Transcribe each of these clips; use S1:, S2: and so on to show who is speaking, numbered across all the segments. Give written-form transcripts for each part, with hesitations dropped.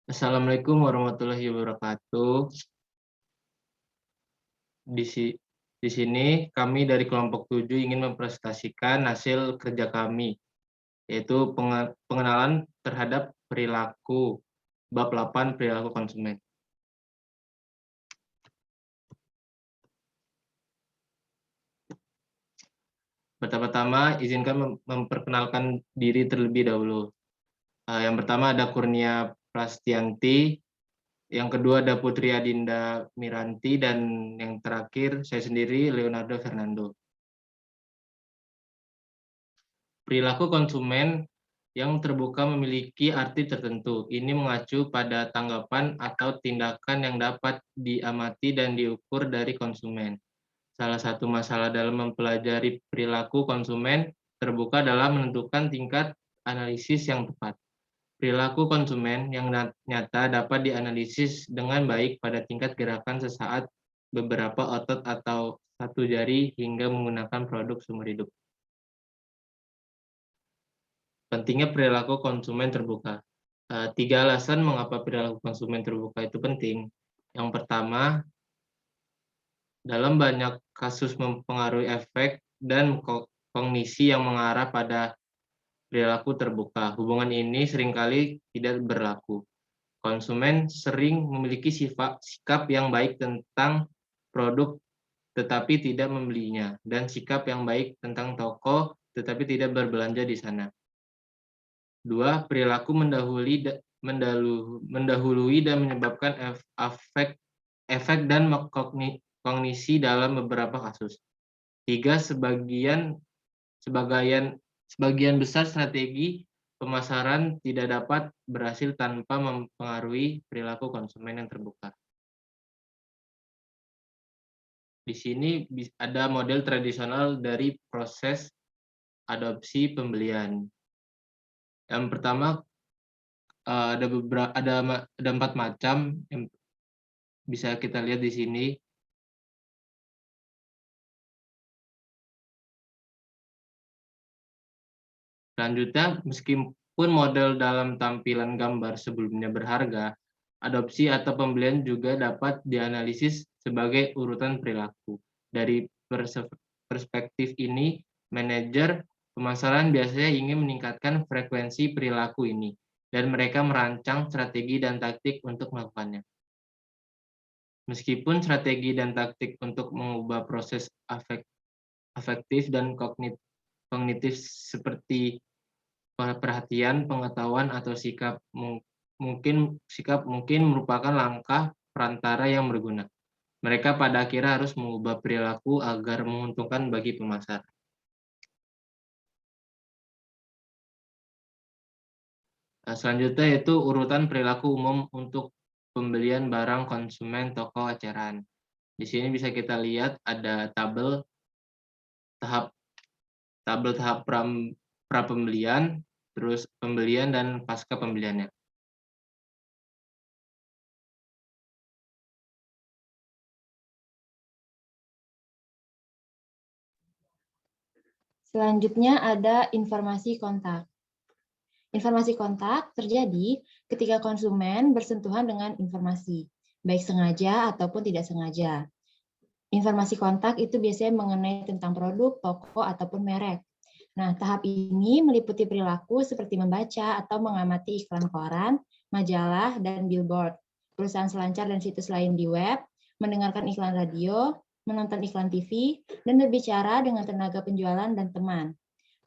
S1: Assalamualaikum warahmatullahi wabarakatuh. Di, si- di sini kami dari kelompok 7 ingin mempresentasikan hasil kerja kami, yaitu pengenalan terhadap perilaku, bab 8 perilaku konsumen. Pertama-tama izinkan memperkenalkan diri terlebih dahulu. Yang pertama ada Kurnia Prastianti, yang kedua ada Putri Adinda Miranti, dan yang terakhir saya sendiri Leonardo Fernando. Perilaku konsumen yang terbuka memiliki arti tertentu. Ini mengacu pada tanggapan atau tindakan yang dapat diamati dan diukur dari konsumen. Salah satu masalah dalam mempelajari perilaku konsumen terbuka dalam menentukan tingkat analisis yang tepat. Perilaku konsumen yang nyata dapat dianalisis dengan baik pada tingkat gerakan sesaat, beberapa otot atau satu jari, hingga menggunakan produk seumur hidup. Pentingnya perilaku konsumen terbuka. 3 alasan mengapa perilaku konsumen terbuka itu penting. Yang pertama, dalam banyak kasus mempengaruhi efek dan kognisi yang mengarah pada perilaku terbuka. Hubungan ini seringkali tidak berlaku. Konsumen sering memiliki sikap yang baik tentang produk tetapi tidak membelinya, dan sikap yang baik tentang toko tetapi tidak berbelanja di sana. 2. Perilaku mendahului dan menyebabkan efek dan kognisi dalam beberapa kasus. 3. Sebagian besar strategi pemasaran tidak dapat berhasil tanpa mempengaruhi perilaku konsumen yang terbuka. Di sini ada model tradisional dari proses adopsi pembelian. Yang pertama, ada 4 macam yang bisa kita lihat di sini. Selanjutnya, meskipun model dalam tampilan gambar sebelumnya berharga, adopsi atau pembelian juga dapat dianalisis sebagai urutan perilaku. Dari perspektif ini, manajer pemasaran biasanya ingin meningkatkan frekuensi perilaku ini, dan mereka merancang strategi dan taktik untuk melakukannya. Meskipun strategi dan taktik untuk mengubah proses afektif dan kognitif seperti perhatian, pengetahuan, atau sikap mungkin merupakan langkah perantara yang berguna. Mereka pada akhirnya harus mengubah perilaku agar menguntungkan bagi pemasar. Selanjutnya yaitu urutan perilaku umum untuk pembelian barang konsumen toko eceran. Di sini bisa kita lihat ada tabel tahap pra pembelian, terus pembelian dan pasca pembeliannya.
S2: Selanjutnya ada informasi kontak. Informasi kontak terjadi ketika konsumen bersentuhan dengan informasi, baik sengaja ataupun tidak sengaja. Informasi kontak itu biasanya mengenai tentang produk, toko, ataupun merek. Nah, tahap ini meliputi perilaku seperti membaca atau mengamati iklan koran, majalah, dan billboard, perusahaan selancar dan situs lain di web, mendengarkan iklan radio, menonton iklan TV, dan berbicara dengan tenaga penjualan dan teman.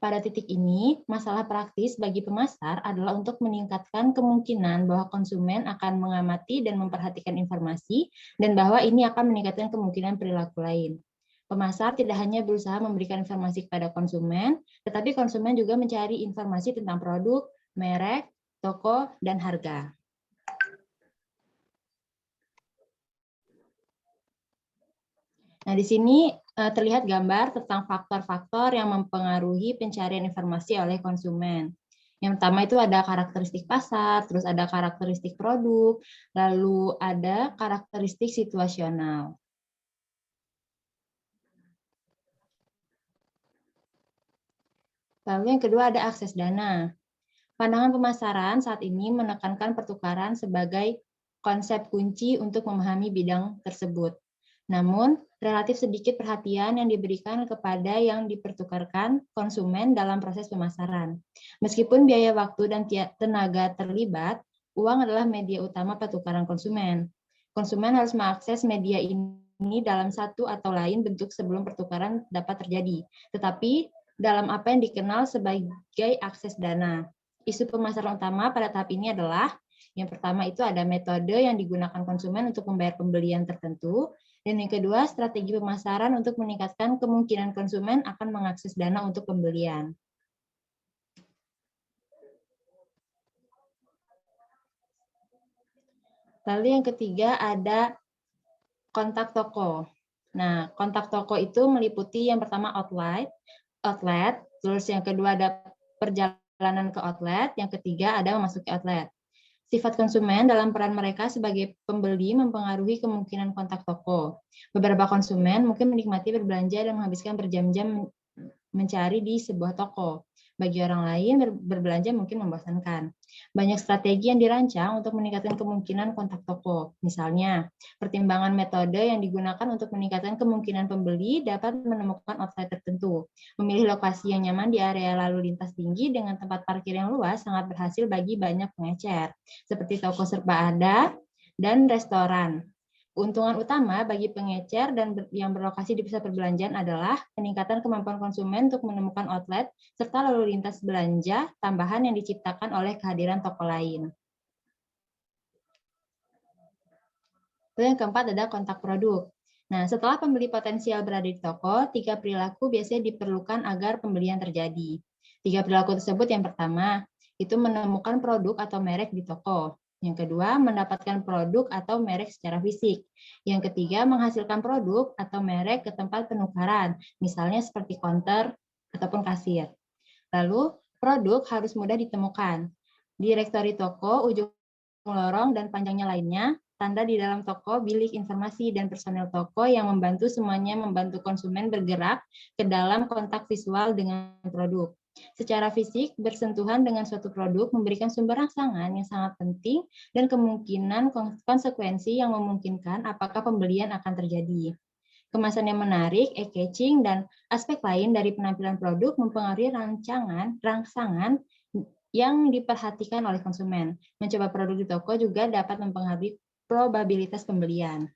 S2: Pada titik ini, masalah praktis bagi pemasar adalah untuk meningkatkan kemungkinan bahwa konsumen akan mengamati dan memperhatikan informasi, dan bahwa ini akan meningkatkan kemungkinan perilaku lain. Pemasar tidak hanya berusaha memberikan informasi kepada konsumen, tetapi konsumen juga mencari informasi tentang produk, merek, toko, dan harga. Nah, di sini terlihat gambar tentang faktor-faktor yang mempengaruhi pencarian informasi oleh konsumen. Yang pertama itu ada karakteristik pasar, terus ada karakteristik produk, lalu ada karakteristik situasional. Lalu yang kedua ada akses dana. Pandangan pemasaran saat ini menekankan pertukaran sebagai konsep kunci untuk memahami bidang tersebut. Namun, relatif sedikit perhatian yang diberikan kepada yang dipertukarkan konsumen dalam proses pemasaran. Meskipun biaya waktu dan tenaga terlibat, uang adalah media utama pertukaran konsumen. Konsumen harus mengakses media ini dalam satu atau lain bentuk sebelum pertukaran dapat terjadi, tetapi dalam apa yang dikenal sebagai akses dana. Isu pemasaran utama pada tahap ini adalah yang pertama itu ada metode yang digunakan konsumen untuk membayar pembelian tertentu, dan yang kedua strategi pemasaran untuk meningkatkan kemungkinan konsumen akan mengakses dana untuk pembelian. Lalu yang ketiga ada kontak toko. Nah, kontak toko itu meliputi yang pertama outlet, terus yang kedua ada perjalanan ke outlet, yang ketiga ada memasuki outlet. Sifat konsumen dalam peran mereka sebagai pembeli mempengaruhi kemungkinan kontak toko. Beberapa konsumen mungkin menikmati berbelanja dan menghabiskan berjam-jam mencari di sebuah toko. Bagi orang lain, berbelanja mungkin membosankan. Banyak strategi yang dirancang untuk meningkatkan kemungkinan kontak toko. Misalnya, pertimbangan metode yang digunakan untuk meningkatkan kemungkinan pembeli dapat menemukan outlet tertentu. Memilih lokasi yang nyaman di area lalu lintas tinggi dengan tempat parkir yang luas sangat berhasil bagi banyak pengecer, seperti toko serba ada dan restoran. Keuntungan utama bagi pengecer dan yang berlokasi di pusat perbelanjaan adalah peningkatan kemampuan konsumen untuk menemukan outlet serta lalu lintas belanja tambahan yang diciptakan oleh kehadiran toko lain. Lalu yang keempat ada kontak produk. Nah, setelah pembeli potensial berada di toko, 3 perilaku biasanya diperlukan agar pembelian terjadi. 3 perilaku tersebut yang pertama, itu menemukan produk atau merek di toko. Yang kedua, mendapatkan produk atau merek secara fisik. Yang ketiga, menghasilkan produk atau merek ke tempat penukaran, misalnya seperti counter ataupun kasir. Lalu, produk harus mudah ditemukan. Direktori toko, ujung lorong, dan panjangnya lainnya, tanda di dalam toko, bilik informasi, dan personel toko yang membantu semuanya membantu konsumen bergerak ke dalam kontak visual dengan produk. Secara fisik, bersentuhan dengan suatu produk memberikan sumber rangsangan yang sangat penting dan kemungkinan konsekuensi yang memungkinkan apakah pembelian akan terjadi. Kemasan yang menarik, eye-catching, dan aspek lain dari penampilan produk mempengaruhi rangsangan yang diperhatikan oleh konsumen. Mencoba produk di toko juga dapat mempengaruhi probabilitas pembelian.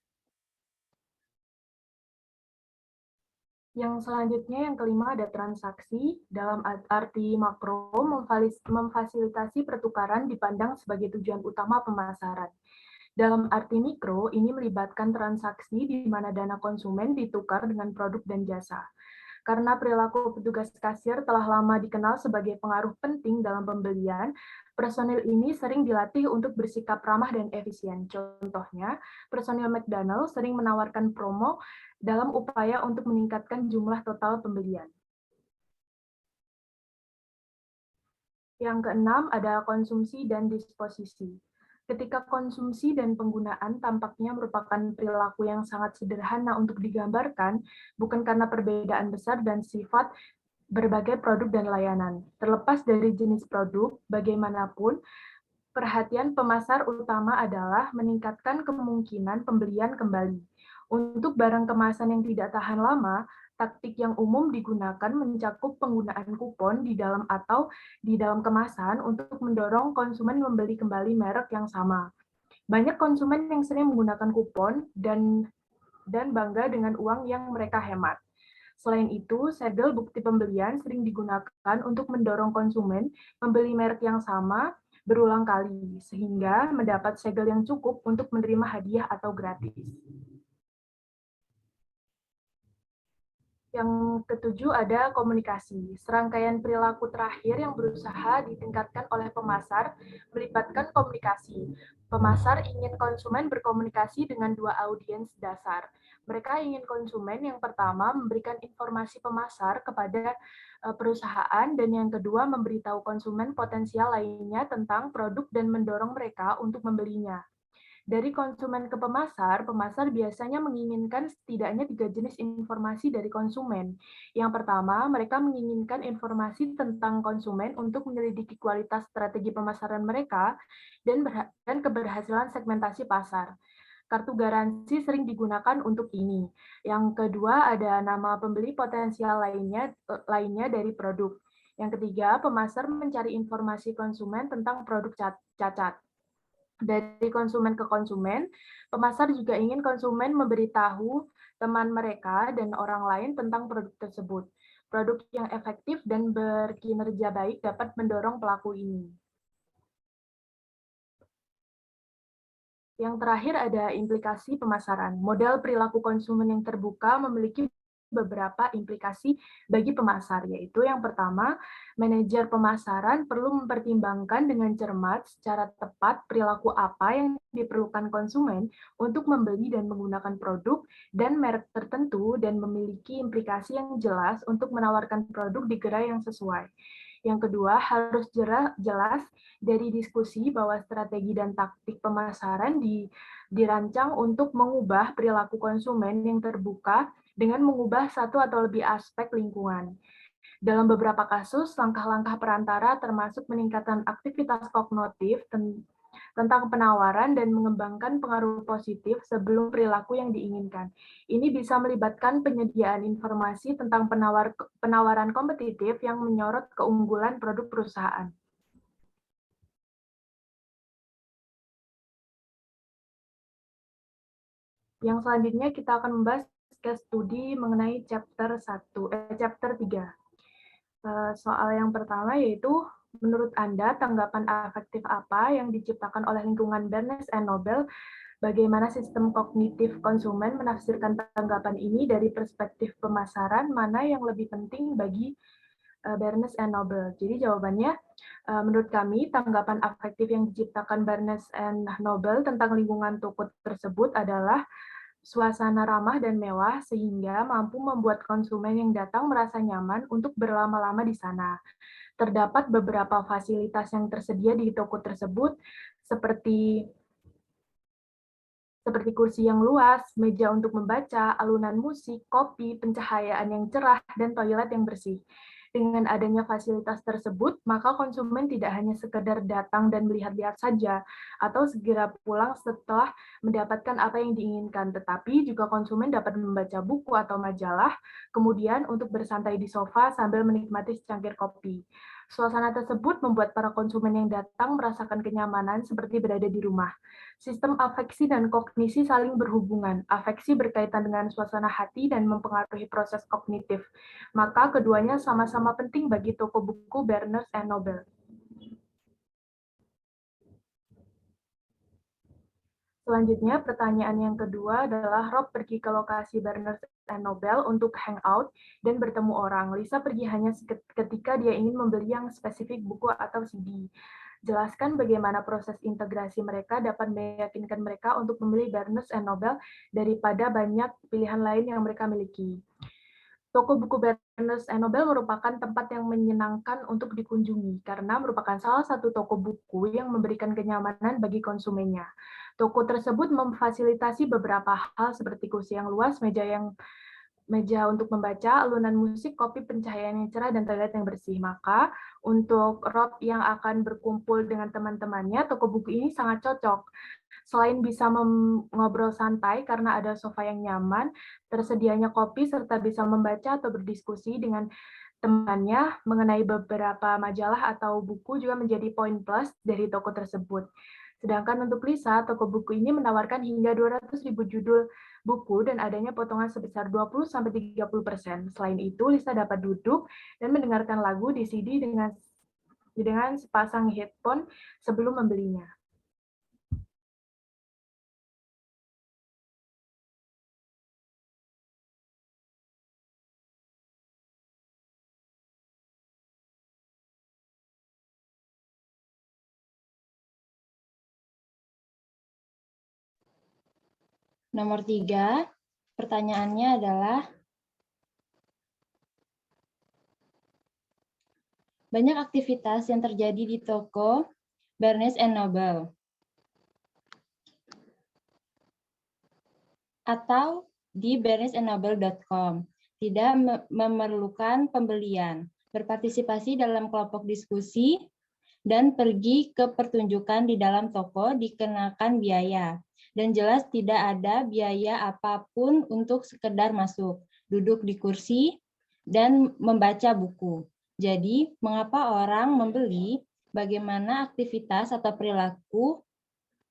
S3: Yang selanjutnya, yang kelima ada transaksi. Dalam arti makro, memfasilitasi pertukaran dipandang sebagai tujuan utama pemasaran. Dalam arti mikro, ini melibatkan transaksi di mana dana konsumen ditukar dengan produk dan jasa. Karena perilaku petugas kasir telah lama dikenal sebagai pengaruh penting dalam pembelian, personil ini sering dilatih untuk bersikap ramah dan efisien. Contohnya, personil McDonald's sering menawarkan promo dalam upaya untuk meningkatkan jumlah total pembelian. Yang keenam ada konsumsi dan disposisi. Ketika konsumsi dan penggunaan tampaknya merupakan perilaku yang sangat sederhana untuk digambarkan, bukan karena perbedaan besar dan sifat berbagai produk dan layanan. Terlepas dari jenis produk, bagaimanapun, perhatian pemasar utama adalah meningkatkan kemungkinan pembelian kembali. Untuk barang kemasan yang tidak tahan lama, taktik yang umum digunakan mencakup penggunaan kupon di dalam atau di dalam kemasan untuk mendorong konsumen membeli kembali merek yang sama. Banyak konsumen yang sering menggunakan kupon dan bangga dengan uang yang mereka hemat. Selain itu, segel bukti pembelian sering digunakan untuk mendorong konsumen membeli merek yang sama berulang kali, sehingga mendapat segel yang cukup untuk menerima hadiah atau gratis. Yang ketujuh ada komunikasi. Serangkaian perilaku terakhir yang berusaha ditingkatkan oleh pemasar melibatkan komunikasi. Pemasar ingin konsumen berkomunikasi dengan dua audiens dasar. Mereka ingin konsumen yang pertama memberikan informasi pemasar kepada perusahaan, dan yang kedua memberitahu konsumen potensial lainnya tentang produk dan mendorong mereka untuk membelinya. Dari konsumen ke pemasar, pemasar biasanya menginginkan setidaknya 3 jenis informasi dari konsumen. Yang pertama, mereka menginginkan informasi tentang konsumen untuk menyelidiki kualitas strategi pemasaran mereka dan keberhasilan segmentasi pasar. Kartu garansi sering digunakan untuk ini. Yang kedua, ada nama pembeli potensial lainnya dari produk. Yang ketiga, pemasar mencari informasi konsumen tentang produk cacat. Dari konsumen ke konsumen, pemasar juga ingin konsumen memberitahu teman mereka dan orang lain tentang produk tersebut. Produk yang efektif dan berkinerja baik dapat mendorong pelaku ini. Yang terakhir ada implikasi pemasaran. Model perilaku konsumen yang terbuka memiliki beberapa implikasi bagi pemasar, yaitu yang pertama, manajer pemasaran perlu mempertimbangkan dengan cermat secara tepat perilaku apa yang diperlukan konsumen untuk membeli dan menggunakan produk dan merek tertentu dan memiliki implikasi yang jelas untuk menawarkan produk di gerai yang sesuai. Yang kedua, harus jelas dari diskusi bahwa strategi dan taktik pemasaran dirancang untuk mengubah perilaku konsumen yang terbuka dengan mengubah satu atau lebih aspek lingkungan. Dalam beberapa kasus, langkah-langkah perantara termasuk meningkatkan aktivitas kognitif tentang penawaran dan mengembangkan pengaruh positif sebelum perilaku yang diinginkan. Ini bisa melibatkan penyediaan informasi tentang penawaran kompetitif yang menyorot keunggulan produk perusahaan. Yang selanjutnya kita akan membahas case study mengenai chapter 3. Soal yang pertama yaitu, menurut Anda tanggapan afektif apa yang diciptakan oleh lingkungan Barnes and Noble? Bagaimana sistem kognitif konsumen menafsirkan tanggapan ini dari perspektif pemasaran, mana yang lebih penting bagi Barnes and Noble? Jadi jawabannya, menurut kami tanggapan afektif yang diciptakan Barnes and Noble tentang lingkungan toko tersebut adalah suasana ramah dan mewah sehingga mampu membuat konsumen yang datang merasa nyaman untuk berlama-lama di sana. Terdapat beberapa fasilitas yang tersedia di toko tersebut seperti kursi yang luas, meja untuk membaca, alunan musik, kopi, pencahayaan yang cerah, dan toilet yang bersih. Dengan adanya fasilitas tersebut, maka konsumen tidak hanya sekedar datang dan melihat-lihat saja, atau segera pulang setelah mendapatkan apa yang diinginkan, tetapi juga konsumen dapat membaca buku atau majalah, kemudian untuk bersantai di sofa sambil menikmati secangkir kopi. Suasana tersebut membuat para konsumen yang datang merasakan kenyamanan seperti berada di rumah. Sistem afeksi dan kognisi saling berhubungan. Afeksi berkaitan dengan suasana hati dan mempengaruhi proses kognitif. Maka keduanya sama-sama penting bagi toko buku Barnes and Noble. Selanjutnya, pertanyaan yang kedua adalah Rob pergi ke lokasi Barnes and Noble untuk hangout dan bertemu orang. Lisa pergi hanya ketika dia ingin membeli yang spesifik buku atau CD. Jelaskan bagaimana proses integrasi mereka dapat meyakinkan mereka untuk memilih Barnes and Noble daripada banyak pilihan lain yang mereka miliki. Toko buku Barnes and Noble merupakan tempat yang menyenangkan untuk dikunjungi karena merupakan salah satu toko buku yang memberikan kenyamanan bagi konsumennya. Toko tersebut memfasilitasi beberapa hal seperti kursi yang luas, meja untuk membaca, alunan musik, kopi, pencahayaan yang cerah, dan toilet yang bersih. Maka, untuk Rob yang akan berkumpul dengan teman-temannya, toko buku ini sangat cocok. Selain bisa ngobrol santai karena ada sofa yang nyaman, tersedianya kopi, serta bisa membaca atau berdiskusi dengan temannya mengenai beberapa majalah atau buku juga menjadi poin plus dari toko tersebut. Sedangkan untuk Lisa, toko buku ini menawarkan hingga 200.000 judul buku dan adanya potongan sebesar 20-30%. Selain itu, Lisa dapat duduk dan mendengarkan lagu di CD dengan sepasang headphone sebelum membelinya.
S2: Nomor 3, pertanyaannya adalah, banyak aktivitas yang terjadi di toko Barnes and Noble. atau di barnesandnoble.com. Tidak memerlukan pembelian. Berpartisipasi dalam kelompok diskusi dan pergi ke pertunjukan di dalam toko dikenakan biaya. Dan jelas tidak ada biaya apapun untuk sekedar masuk, duduk di kursi, dan membaca buku. Jadi, mengapa orang membeli? Bagaimana aktivitas atau perilaku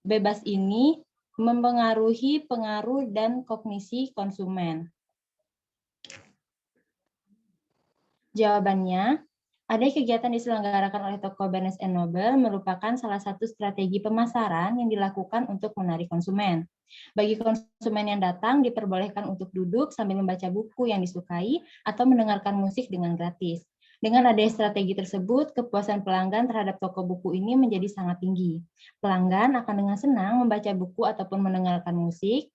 S2: bebas ini mempengaruhi pengaruh dan kognisi konsumen? Jawabannya, ada kegiatan diselenggarakan oleh toko Barnes & Noble merupakan salah satu strategi pemasaran yang dilakukan untuk menarik konsumen. Bagi konsumen yang datang, diperbolehkan untuk duduk sambil membaca buku yang disukai atau mendengarkan musik dengan gratis. Dengan adanya strategi tersebut, kepuasan pelanggan terhadap toko buku ini menjadi sangat tinggi. Pelanggan akan dengan senang membaca buku ataupun mendengarkan musik,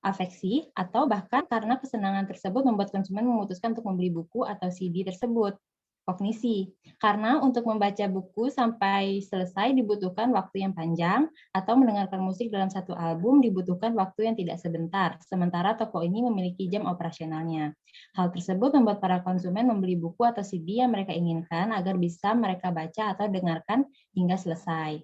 S2: afeksi, atau bahkan karena kesenangan tersebut membuat konsumen memutuskan untuk membeli buku atau CD tersebut. Kognisi, karena untuk membaca buku sampai selesai dibutuhkan waktu yang panjang, atau mendengarkan musik dalam satu album dibutuhkan waktu yang tidak sebentar, sementara toko ini memiliki jam operasionalnya. Hal tersebut membuat para konsumen membeli buku atau CD yang mereka inginkan agar bisa mereka baca atau dengarkan hingga selesai.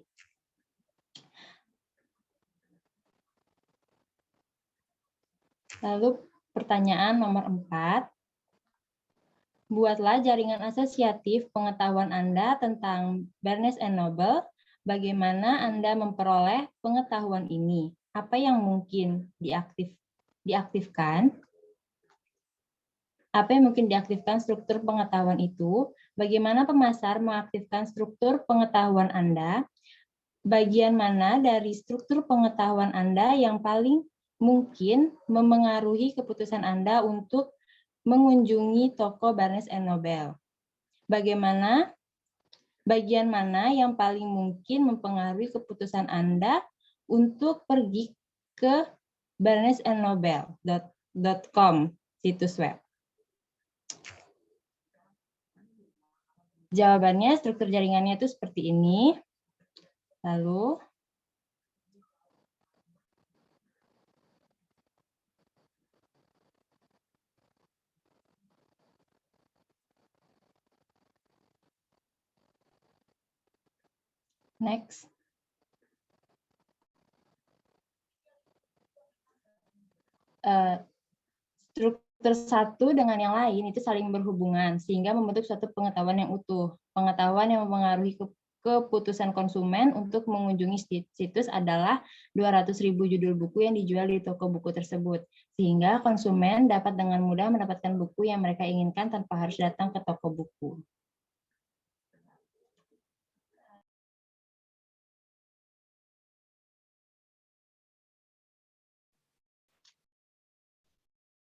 S2: Lalu pertanyaan nomor 4. Buatlah jaringan asosiatif pengetahuan Anda tentang Barnes & Noble. Bagaimana Anda memperoleh pengetahuan ini? Apa yang mungkin diaktifkan? Apa yang mungkin diaktifkan struktur pengetahuan itu? Bagaimana pemasar mengaktifkan struktur pengetahuan Anda? Bagian mana dari struktur pengetahuan Anda yang paling mungkin memengaruhi keputusan Anda untuk mengunjungi toko Barnes & Noble? Bagaimana bagian mana yang paling mungkin mempengaruhi keputusan Anda untuk pergi ke barnesandnoble.com situs web? Jawabannya struktur jaringannya itu seperti ini. Lalu next. Struktur satu dengan yang lain itu saling berhubungan sehingga membentuk suatu pengetahuan yang utuh. Pengetahuan yang mempengaruhi keputusan konsumen untuk mengunjungi situs adalah 200.000 judul buku yang dijual di toko buku tersebut, sehingga konsumen dapat dengan mudah mendapatkan buku yang mereka inginkan tanpa harus datang ke toko buku.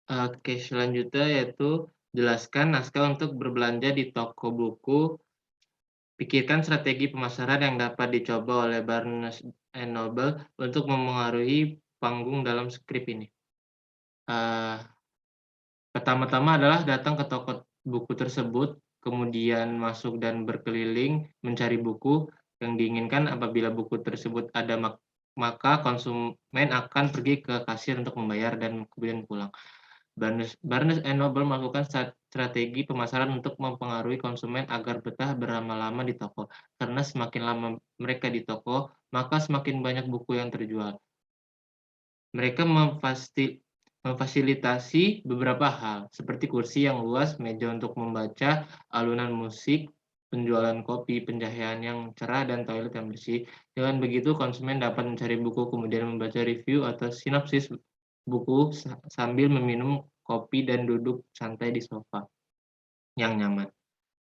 S1: Oke, selanjutnya yaitu jelaskan naskah untuk berbelanja di toko buku. Pikirkan strategi pemasaran yang dapat dicoba oleh Barnes & Noble untuk memengaruhi panggung dalam skrip ini. Pertama-tama adalah datang ke toko buku tersebut, kemudian masuk dan berkeliling mencari buku yang diinginkan. Apabila buku tersebut ada, maka konsumen akan pergi ke kasir untuk membayar dan kemudian pulang. Barnes & Noble melakukan strategi pemasaran untuk mempengaruhi konsumen agar betah berlama-lama di toko. Karena semakin lama mereka di toko, maka semakin banyak buku yang terjual. Mereka memfasilitasi beberapa hal, seperti kursi yang luas, meja untuk membaca, alunan musik, penjualan kopi, pencahayaan yang cerah, dan toilet yang bersih. Dengan begitu, konsumen dapat mencari buku, kemudian membaca review atau sinopsis buku sambil meminum kopi dan duduk santai di sofa yang nyaman.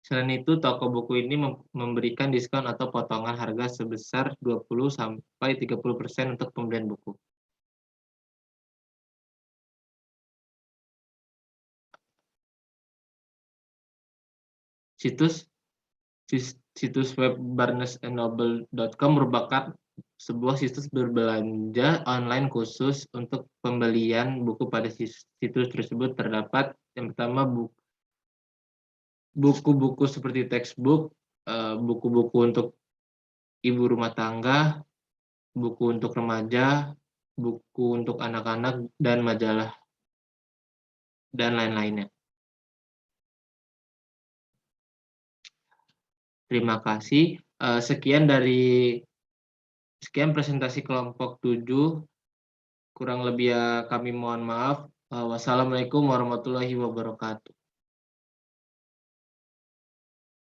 S1: Selain itu, toko buku ini memberikan diskon atau potongan harga sebesar 20-30% untuk pembelian buku. Situs web barnesandnoble.com merupakan sebuah situs berbelanja online khusus untuk pembelian buku. Pada situs tersebut terdapat yang pertama buku-buku seperti textbook, buku-buku untuk ibu rumah tangga, buku untuk remaja, buku untuk anak-anak, dan majalah, dan lain-lainnya. Terima kasih. Sekian presentasi kelompok 7. Kurang lebih kami mohon maaf. Wassalamualaikum warahmatullahi wabarakatuh.